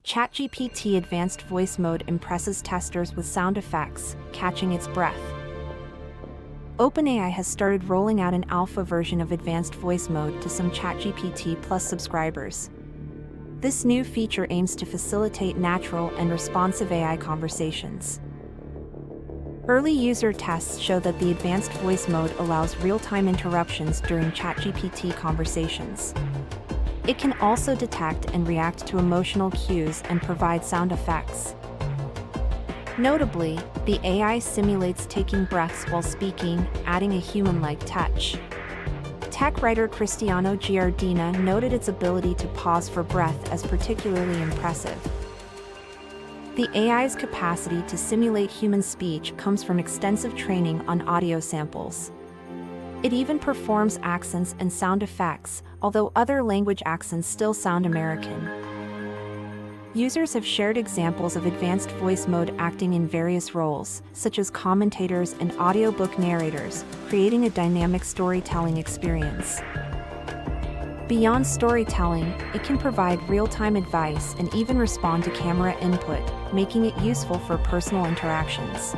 ChatGPT Advanced Voice Mode impresses testers with sound effects, catching its breath. OpenAI has started rolling out an alpha version of Advanced Voice Mode to some ChatGPT Plus subscribers. This new feature aims to facilitate natural and responsive AI conversations. Early user tests show that the Advanced Voice Mode allows real-time interruptions during ChatGPT conversations. It can also detect and react to emotional cues and provide sound effects. Notably, the AI simulates taking breaths while speaking, adding a human-like touch. Tech writer Cristiano Giardina noted its ability to pause for breath as particularly impressive. The AI's capacity to simulate human speech comes from extensive training on audio samples. It even performs accents and sound effects, although other language accents still sound American. Users have shared examples of Advanced Voice Mode acting in various roles, such as commentators and audiobook narrators, creating a dynamic storytelling experience. Beyond storytelling, it can provide real-time advice and even respond to camera input, making it useful for personal interactions.